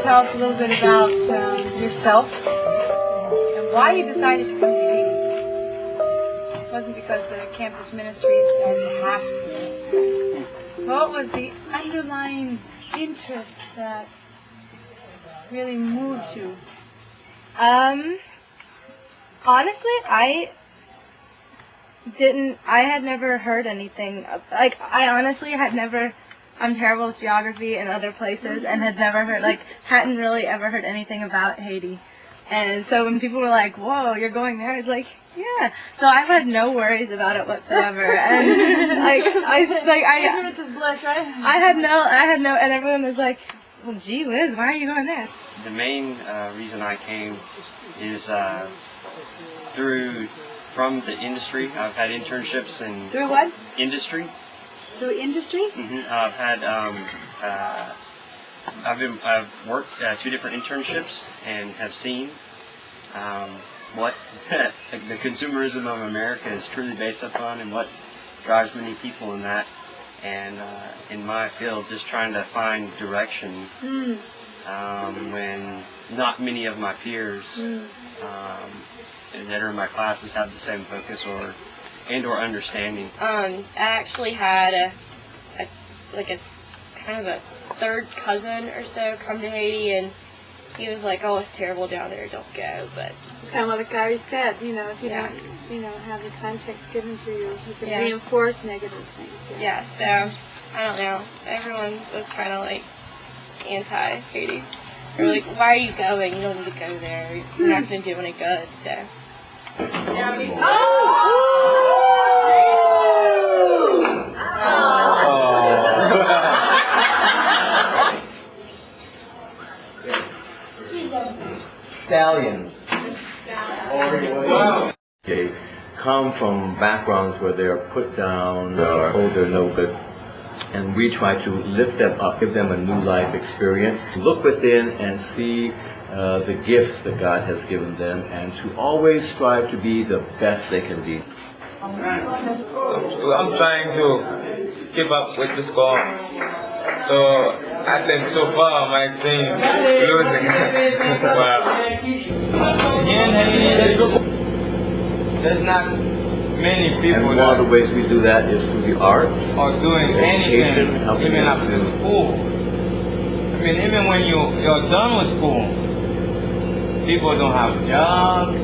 tell us a little bit about yourself and why you decided to come to Haiti? It wasn't because the campus ministry said you have to. What was the underlying interest that really moved you? Honestly, I had never heard anything, I'm terrible with geography in other places and hadn't really ever heard anything about Haiti. And so when people were like, whoa, you're going there, it's like, yeah. So I had no worries about it whatsoever. And Ignorance is bliss, right? I had no, and everyone was like, well, gee whiz, why are you going there? The main reason I came is from the industry. I've had internships in Through what? Industry. Through industry? Mm-hmm. I've had I've worked 2 different internships and have seen what the consumerism of America is truly based upon and what drives many people in that. And in my field, just trying to find direction when not many of my peers that are in my classes have the same focus or understanding. I actually had a kind of a third cousin or so come to Haiti, and he was like, "Oh, it's terrible down there, don't go." But kind of what the guy said, if you don't, have the context given to you, you can reinforce negative things. Yeah, so I don't know. Everyone was kind of like anti-Haiti. They're like, "Why are you going? You don't need to go there. You're not going to do any good." So. Stallions. They come from backgrounds where they're put down or told they're no good, and we try to lift them up, give them a new life experience, look within and see the gifts that God has given them, and to always strive to be the best they can be. I'm trying to keep up with the score. So I think so far my team is losing. Well, in Haiti, there's not many people. And one of the ways we do that is through the arts. Or doing anything, even after school. I mean, even when you're done with school, people don't have jobs.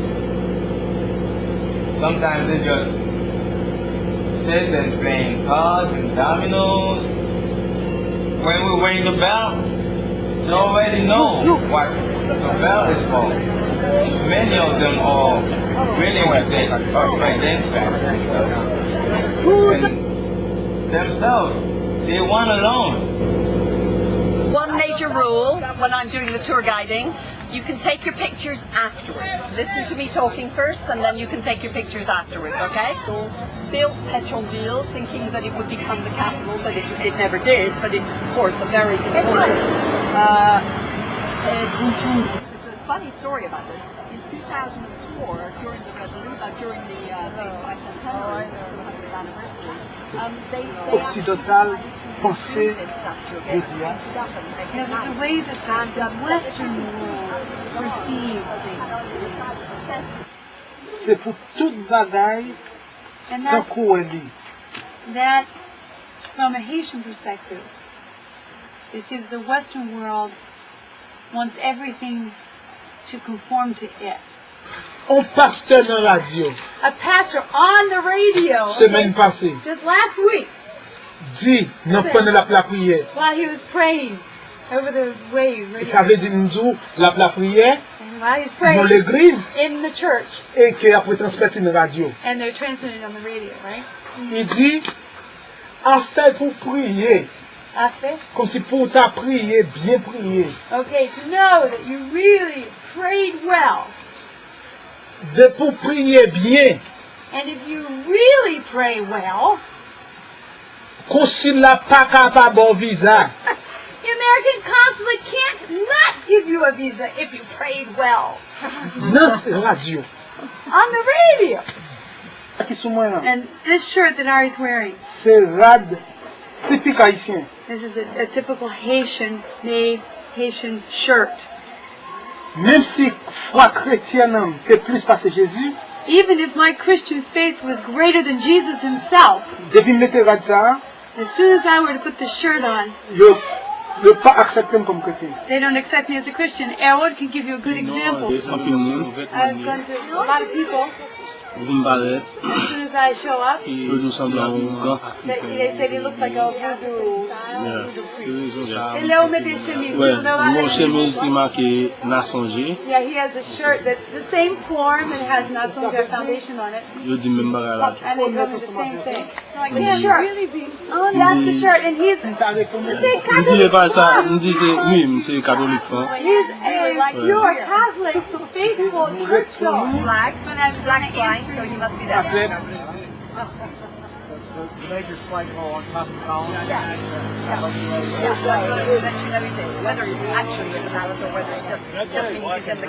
Sometimes they just sit and playing cards and dominoes. When we ring the bell, they already know what the bell is for. Many of them are really what they identify themselves. They want alone. One major rule when I'm doing the tour guiding, you can take your pictures afterwards. Listen to me talking first, and then you can take your pictures afterwards, okay? So, built Pétionville thinking that it would become the capital, but it never did, but it's, of course, a very important... There's a funny story about this. In 2004, during the bicentennial, 200th anniversary, they Penser the way that the Western world perceives things. c'est pour toute bagaille d'un coup élu. That, from a Haitian perspective, it seems the Western world wants everything to conform to it. Un pasteur dans la radio, A pastor on the radio, semaine passée, just last week, dit, nous prenons la prière. while he was praying over the waves, Ça veut dire, nous, la prière, and while he was dans praying l'église, in the church, et qui après transmettre une radio. and they're transmitted on the radio, right? Il dit, en fait, pour prier, After? comme si pour ta prier, bien prier, Okay, to know that you really prayed well, de pour prier bien, and if you really pray well, qu'on s'il n'a pas capable bon visa, the American consulate can't not give you a visa if you prayed well. dans la radio. On the radio. Qui sont moi là? And this shirt that Ari's wearing, C'est rad typique haïtien. this is a typical Haitian made Haitian shirt. Même si foi chrétienne fait plus passer Jésus, Even if my Christian faith was greater than Jesus himself, depuis me mettre ça, as soon as I were to put the shirt on, le pas accepter comme chrétien. they don't accept me as a Christian. Erwin can give you a good example. I've gone to a lot of people. As soon as I show up, they say they look like a voodoo priest. And they'll make their chemise. Yeah, he has a shirt that's the same form and has Nasonga foundation on it. And they tell me the same thing. So I can't really be. Oh, that's the shirt. And he's a Catholic. He's a pure Catholic, faithful church dog. Black, black flying, so he must be that. Parfait. The major flagpole on top of the column. Yeah, so I mention everything, whether it's actually in the palace or whether it's just means it's in the